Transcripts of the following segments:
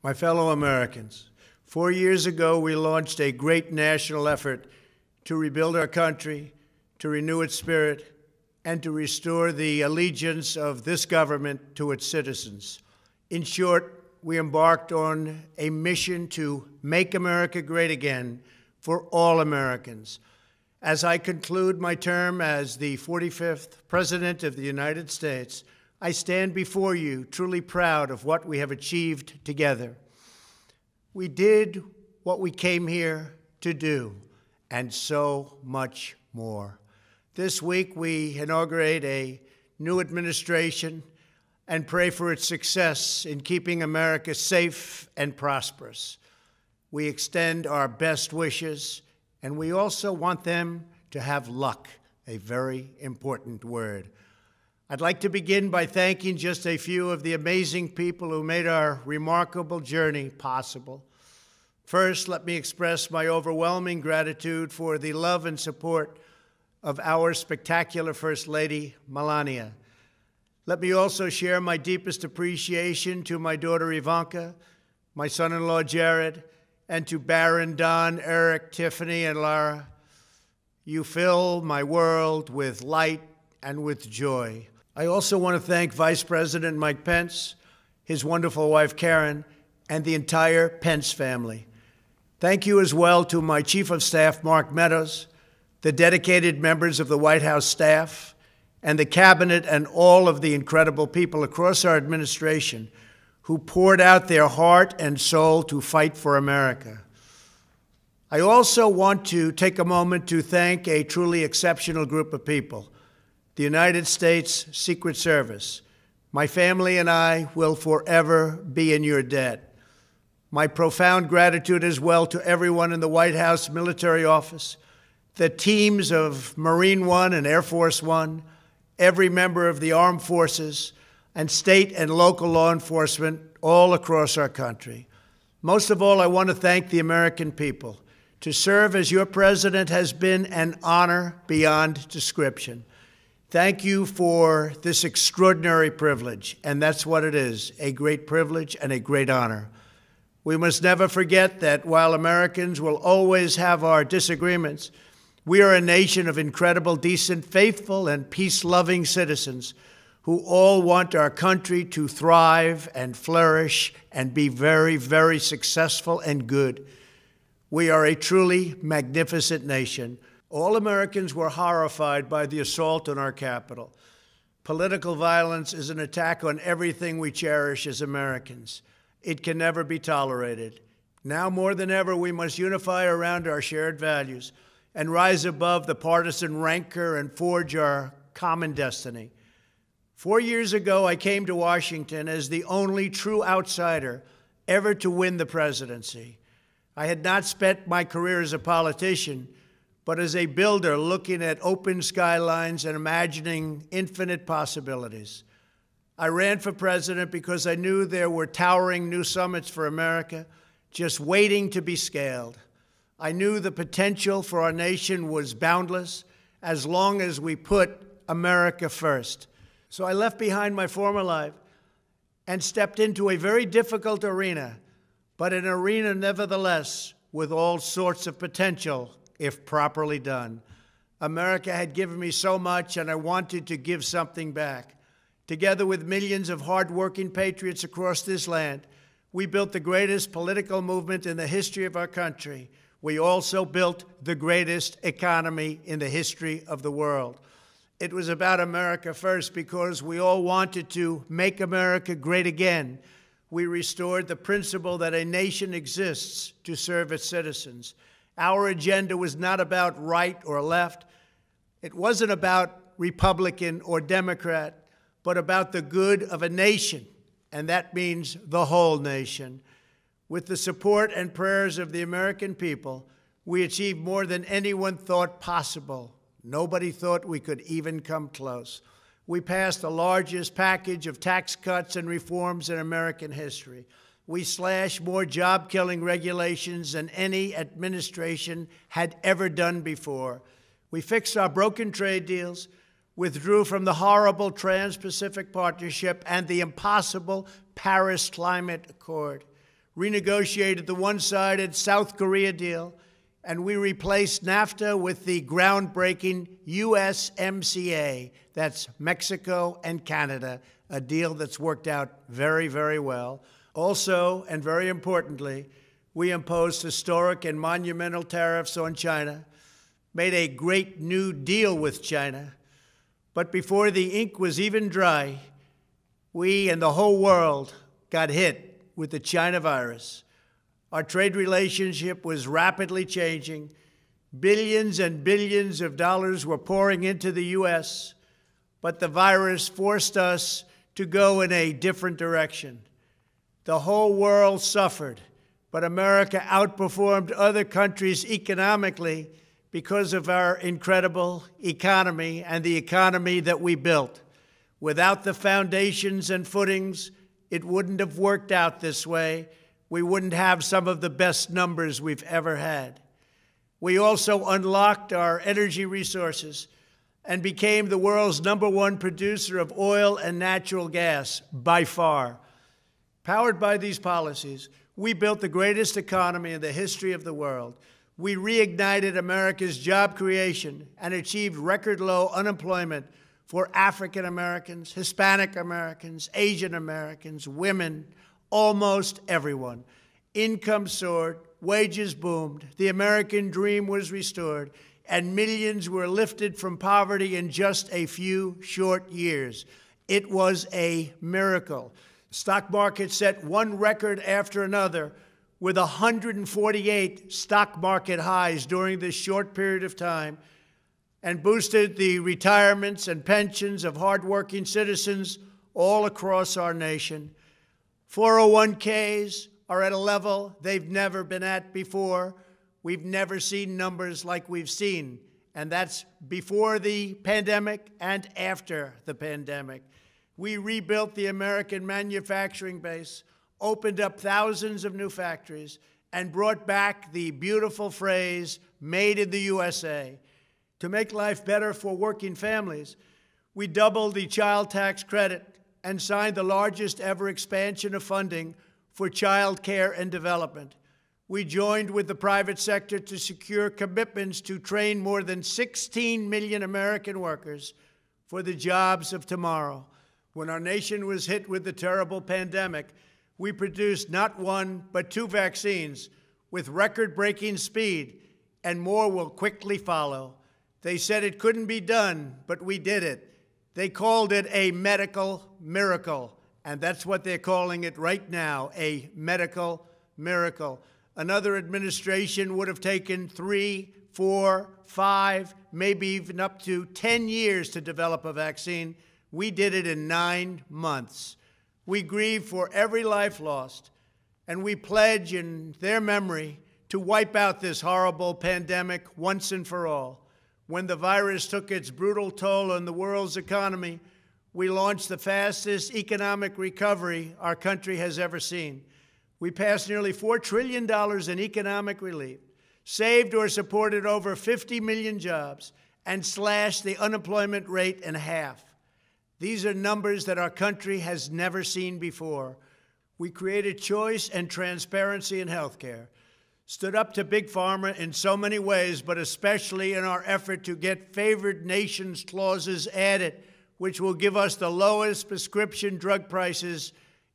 My fellow Americans, 4 years ago, we launched a great national effort to rebuild our country, to renew its spirit, and to restore the allegiance of this government to its citizens. In short, we embarked on a mission to make America great again for all Americans. As I conclude my term as the 45th President of the United States, I stand before you truly proud of what we have achieved together. We did what we came here to do, and so much more. This week, we inaugurate a new administration and pray for its success in keeping America safe and prosperous. We extend our best wishes, and we also want them to have luck, a very important word. I'd like to begin by thanking just a few of the amazing people who made our remarkable journey possible. First, let me express my overwhelming gratitude for the love and support of our spectacular First Lady, Melania. Let me also share my deepest appreciation to my daughter, Ivanka, my son-in-law, Jared, and to Barron, Don, Eric, Tiffany, and Lara. You fill my world with light and with joy. I also want to thank Vice President Mike Pence, his wonderful wife, Karen, and the entire Pence family. Thank you as well to my Chief of Staff, Mark Meadows, the dedicated members of the White House staff, and the Cabinet, and all of the incredible people across our administration who poured out their heart and soul to fight for America. I also want to take a moment to thank a truly exceptional group of people, the United States Secret Service. My family and I will forever be in your debt. My profound gratitude as well to everyone in the White House Military Office, the teams of Marine One and Air Force One, every member of the armed forces, and state and local law enforcement all across our country. Most of all, I want to thank the American people. To serve as your president has been an honor beyond description. Thank you for this extraordinary privilege, and that's what it is, a great privilege and a great honor. We must never forget that while Americans will always have our disagreements, we are a nation of incredible, decent, faithful, and peace-loving citizens who all want our country to thrive and flourish and be very, very successful and good. We are a truly magnificent nation. All Americans were horrified by the assault on our Capitol. Political violence is an attack on everything we cherish as Americans. It can never be tolerated. Now more than ever, we must unify around our shared values and rise above the partisan rancor and forge our common destiny. 4 years ago, I came to Washington as the only true outsider ever to win the presidency. I had not spent my career as a politician, but as a builder looking at open skylines and imagining infinite possibilities. I ran for president because I knew there were towering new summits for America just waiting to be scaled. I knew the potential for our nation was boundless as long as we put America first. So I left behind my former life and stepped into a very difficult arena, but an arena nevertheless with all sorts of potential if properly done. America had given me so much, and I wanted to give something back. Together with millions of hardworking patriots across this land, we built the greatest political movement in the history of our country. We also built the greatest economy in the history of the world. It was about America first because we all wanted to make America great again. We restored the principle that a nation exists to serve its citizens. Our agenda was not about right or left. It wasn't about Republican or Democrat, but about the good of a nation, and that means the whole nation. With the support and prayers of the American people, we achieved more than anyone thought possible. Nobody thought we could even come close. We passed the largest package of tax cuts and reforms in American history. We slashed more job-killing regulations than any administration had ever done before. We fixed our broken trade deals, withdrew from the horrible Trans-Pacific Partnership and the impossible Paris Climate Accord, renegotiated the one-sided South Korea deal, and we replaced NAFTA with the groundbreaking USMCA. That's Mexico and Canada, a deal that's worked out very, very well. Also, and very importantly, we imposed historic and monumental tariffs on China, made a great new deal with China. But before the ink was even dry, we and the whole world got hit with the China virus. Our trade relationship was rapidly changing. Billions and billions of dollars were pouring into the U.S., but the virus forced us to go in a different direction. The whole world suffered, but America outperformed other countries economically because of our incredible economy and the economy that we built. Without the foundations and footings, it wouldn't have worked out this way. We wouldn't have some of the best numbers we've ever had. We also unlocked our energy resources and became the world's #1 producer of oil and natural gas, by far. Powered by these policies, we built the greatest economy in the history of the world. We reignited America's job creation and achieved record low unemployment for African Americans, Hispanic Americans, Asian Americans, women, almost everyone. Income soared, wages boomed, the American dream was restored, and millions were lifted from poverty in just a few short years. It was a miracle. The stock market set one record after another, with 148 stock market highs during this short period of time, and boosted the retirements and pensions of hardworking citizens all across our nation. 401ks are at a level they've never been at before. We've never seen numbers like we've seen, and that's before the pandemic and after the pandemic. We rebuilt the American manufacturing base, opened up thousands of new factories, and brought back the beautiful phrase, "Made in the USA." To make life better for working families, we doubled the child tax credit and signed the largest ever expansion of funding for child care and development. We joined with the private sector to secure commitments to train more than 16 million American workers for the jobs of tomorrow. When our nation was hit with the terrible pandemic, we produced not one, but 2 vaccines with record-breaking speed, and more will quickly follow. They said it couldn't be done, but we did it. They called it a medical miracle, and that's what they're calling it right now, a medical miracle. Another administration would have taken 3, 4, 5, maybe even up to 10 years to develop a vaccine. We did it in 9 months. We grieve for every life lost, and we pledge in their memory to wipe out this horrible pandemic once and for all. When the virus took its brutal toll on the world's economy, we launched the fastest economic recovery our country has ever seen. We passed nearly $4 trillion in economic relief, saved or supported over 50 million jobs, and slashed the unemployment rate in half. These are numbers that our country has never seen before. We created choice and transparency in health care, stood up to Big Pharma in so many ways, but especially in our effort to get favored nations clauses added, which will give us the lowest prescription drug prices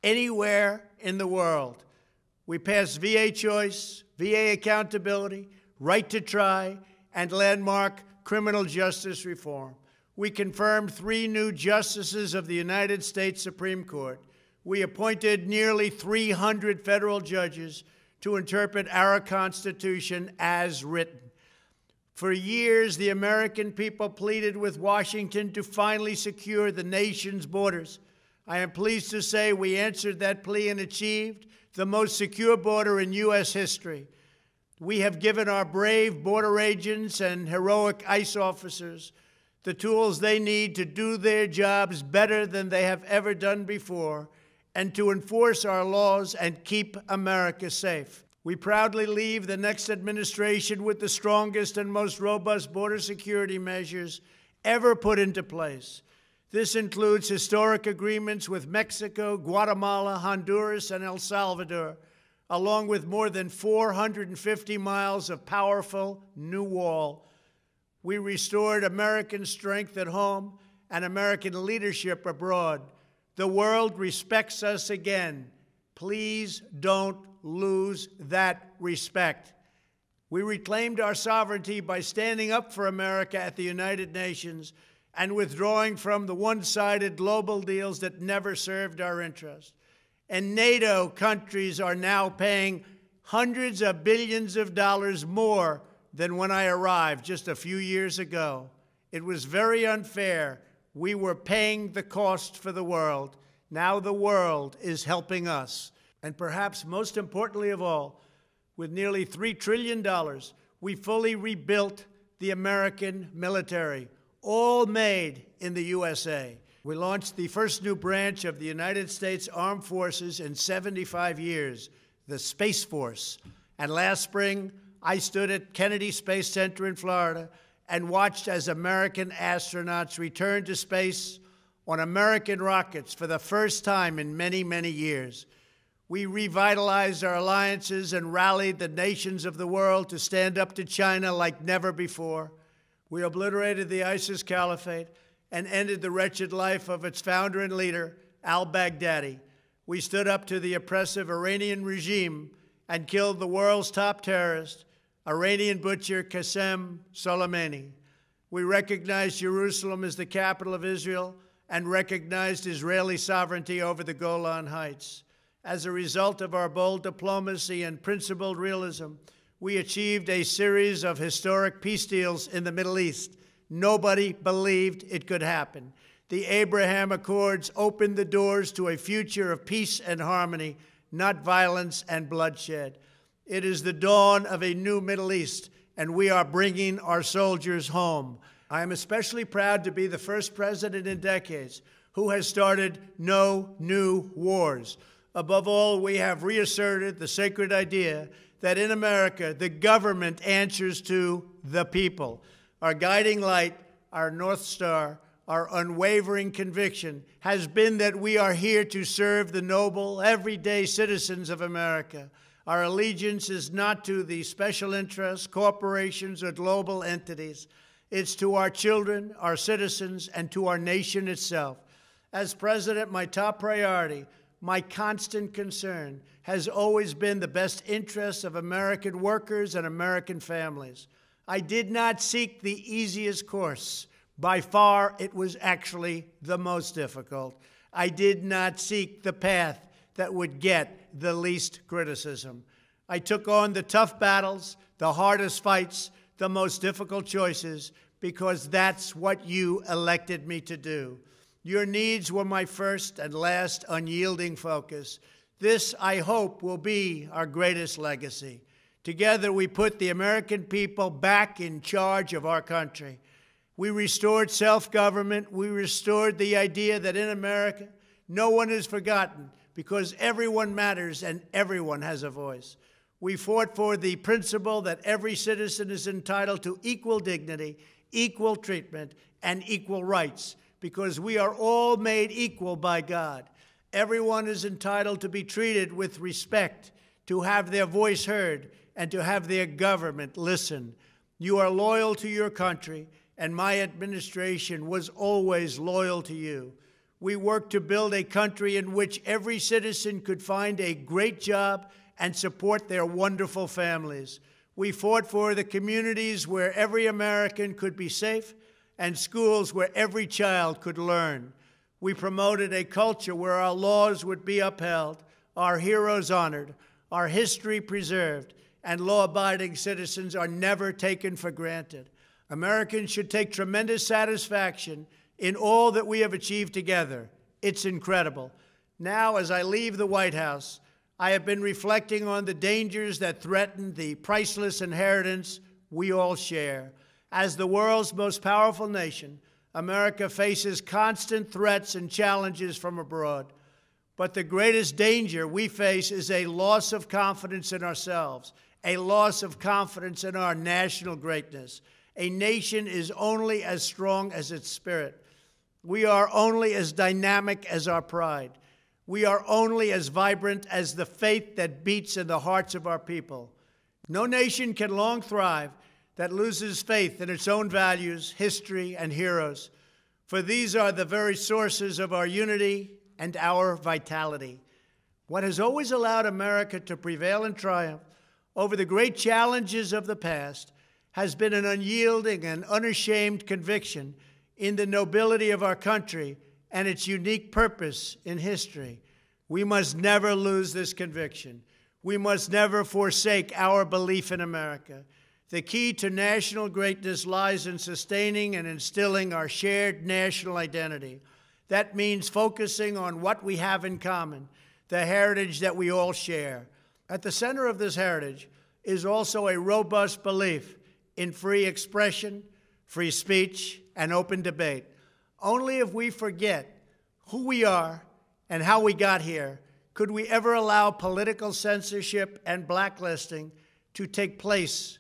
anywhere in the world. We passed VA choice, VA accountability, right to try, and landmark criminal justice reform. We confirmed 3 new justices of the United States Supreme Court. We appointed nearly 300 federal judges to interpret our Constitution as written. For years, the American people pleaded with Washington to finally secure the nation's borders. I am pleased to say we answered that plea and achieved the most secure border in U.S. history. We have given our brave border agents and heroic ICE officers the tools they need to do their jobs better than they have ever done before, and to enforce our laws and keep America safe. We proudly leave the next administration with the strongest and most robust border security measures ever put into place. This includes historic agreements with Mexico, Guatemala, Honduras, and El Salvador along with more than 450 miles of powerful new wall. We restored American strength at home and American leadership abroad. The world respects us again. Please don't lose that respect. We reclaimed our sovereignty by standing up for America at the United Nations and withdrawing from the one-sided global deals that never served our interests. And NATO countries are now paying hundreds of billions of dollars more than when I arrived just a few years ago. It was very unfair. We were paying the cost for the world. Now the world is helping us. And perhaps most importantly of all, with nearly $3 trillion, we fully rebuilt the American military, all made in the USA. We launched the first new branch of the United States Armed Forces in 75 years, the Space Force. And last spring, I stood at Kennedy Space Center in Florida and watched as American astronauts returned to space on American rockets for the first time in many, many years. We revitalized our alliances and rallied the nations of the world to stand up to China like never before. We obliterated the ISIS caliphate and ended the wretched life of its founder and leader, al-Baghdadi. We stood up to the oppressive Iranian regime and killed the world's top terrorist, Iranian butcher Qasem Soleimani. We recognized Jerusalem as the capital of Israel and recognized Israeli sovereignty over the Golan Heights. As a result of our bold diplomacy and principled realism, we achieved a series of historic peace deals in the Middle East. Nobody believed it could happen. The Abraham Accords opened the doors to a future of peace and harmony, not violence and bloodshed. It is the dawn of a new Middle East, and we are bringing our soldiers home. I am especially proud to be the first president in decades who has started no new wars. Above all, we have reasserted the sacred idea that in America, the government answers to the people. Our guiding light, our North Star, our unwavering conviction has been that we are here to serve the noble, everyday citizens of America. Our allegiance is not to the special interests, corporations, or global entities. It's to our children, our citizens, and to our nation itself. As president, my top priority, my constant concern, has always been the best interests of American workers and American families. I did not seek the easiest course. By far, it was actually the most difficult. I did not seek the path that would get the least criticism. I took on the tough battles, the hardest fights, the most difficult choices, because that's what you elected me to do. Your needs were my first and last unyielding focus. This, I hope, will be our greatest legacy. Together, we put the American people back in charge of our country. We restored self-government. We restored the idea that in America, no one is forgotten because everyone matters and everyone has a voice. We fought for the principle that every citizen is entitled to equal dignity, equal treatment, and equal rights because we are all made equal by God. Everyone is entitled to be treated with respect, to have their voice heard, and to have their government listen. You are loyal to your country, and my administration was always loyal to you. We worked to build a country in which every citizen could find a great job and support their wonderful families. We fought for the communities where every American could be safe and schools where every child could learn. We promoted a culture where our laws would be upheld, our heroes honored, our history preserved, and law-abiding citizens are never taken for granted. Americans should take tremendous satisfaction in all that we have achieved together. It's incredible. Now, as I leave the White House, I have been reflecting on the dangers that threaten the priceless inheritance we all share. As the world's most powerful nation, America faces constant threats and challenges from abroad. But the greatest danger we face is a loss of confidence in ourselves, a loss of confidence in our national greatness. A nation is only as strong as its spirit. We are only as dynamic as our pride. We are only as vibrant as the faith that beats in the hearts of our people. No nation can long thrive that loses faith in its own values, history, and heroes, for these are the very sources of our unity and our vitality. What has always allowed America to prevail and triumph over the great challenges of the past has been an unyielding and unashamed conviction in the nobility of our country and its unique purpose in history. We must never lose this conviction. We must never forsake our belief in America. The key to national greatness lies in sustaining and instilling our shared national identity. That means focusing on what we have in common, the heritage that we all share. At the center of this heritage is also a robust belief in free expression, free speech, and open debate. Only if we forget who we are and how we got here could we ever allow political censorship and blacklisting to take place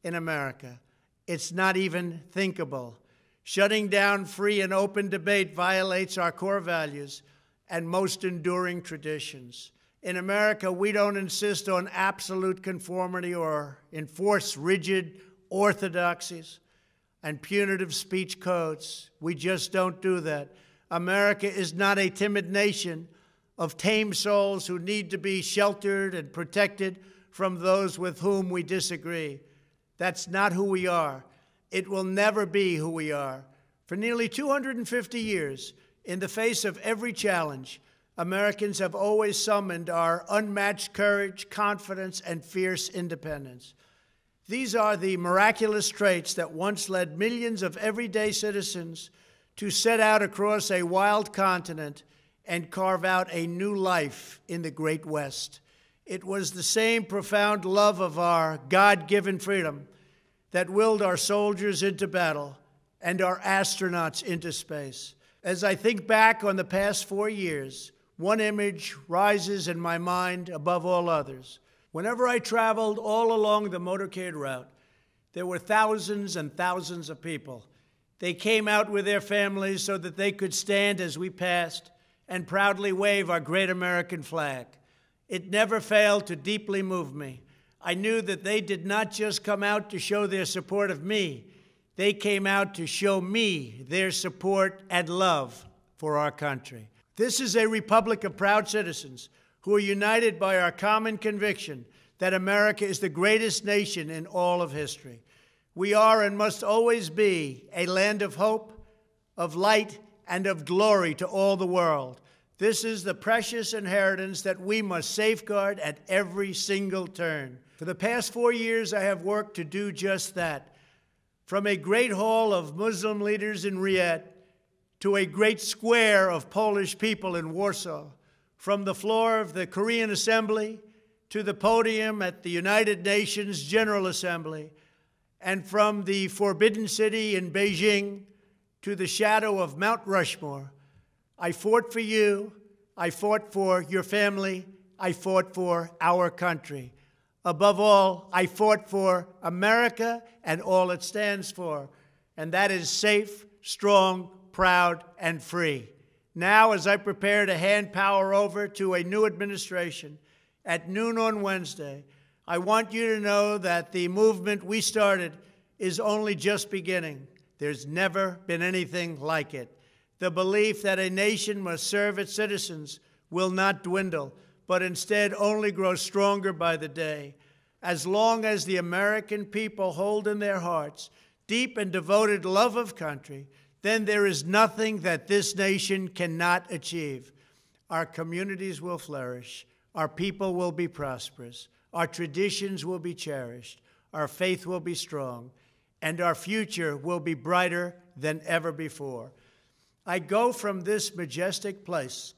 in America. It's not even thinkable. Shutting down free and open debate violates our core values and most enduring traditions. In America, we don't insist on absolute conformity or enforce rigid orthodoxies and punitive speech codes. We just don't do that. America is not a timid nation of tame souls who need to be sheltered and protected from those with whom we disagree. That's not who we are. It will never be who we are. For nearly 250 years, in the face of every challenge, Americans have always summoned our unmatched courage, confidence, and fierce independence. These are the miraculous traits that once led millions of everyday citizens to set out across a wild continent and carve out a new life in the Great West. It was the same profound love of our God-given freedom that willed our soldiers into battle and our astronauts into space. As I think back on the past 4 years, one image rises in my mind above all others. Whenever I traveled all along the motorcade route, there were thousands and thousands of people. They came out with their families so that they could stand as we passed and proudly wave our great American flag. It never failed to deeply move me. I knew that they did not just come out to show their support of me. They came out to show me their support and love for our country. This is a republic of proud citizens who are united by our common conviction that America is the greatest nation in all of history. We are and must always be a land of hope, of light, and of glory to all the world. This is the precious inheritance that we must safeguard at every single turn. For the past 4 years, I have worked to do just that. From a great hall of Muslim leaders in Riyadh to a great square of Polish people in Warsaw, from the floor of the Korean Assembly to the podium at the United Nations General Assembly, and from the Forbidden City in Beijing to the shadow of Mount Rushmore, I fought for you, I fought for your family, I fought for our country. Above all, I fought for America and all it stands for, and that is safe, strong, proud, and free. Now, as I prepare to hand power over to a new administration at noon on Wednesday, I want you to know that the movement we started is only just beginning. There's never been anything like it. The belief that a nation must serve its citizens will not dwindle, but instead only grow stronger by the day. As long as the American people hold in their hearts deep and devoted love of country, then there is nothing that this nation cannot achieve. Our communities will flourish, our people will be prosperous, our traditions will be cherished, our faith will be strong, and our future will be brighter than ever before. I go from this majestic place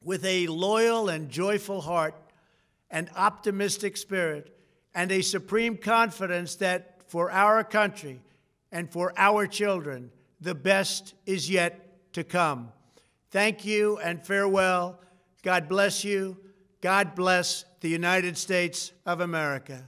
with a loyal and joyful heart, an optimistic spirit, and a supreme confidence that for our country and for our children, the best is yet to come. Thank you and farewell. God bless you. God bless the United States of America.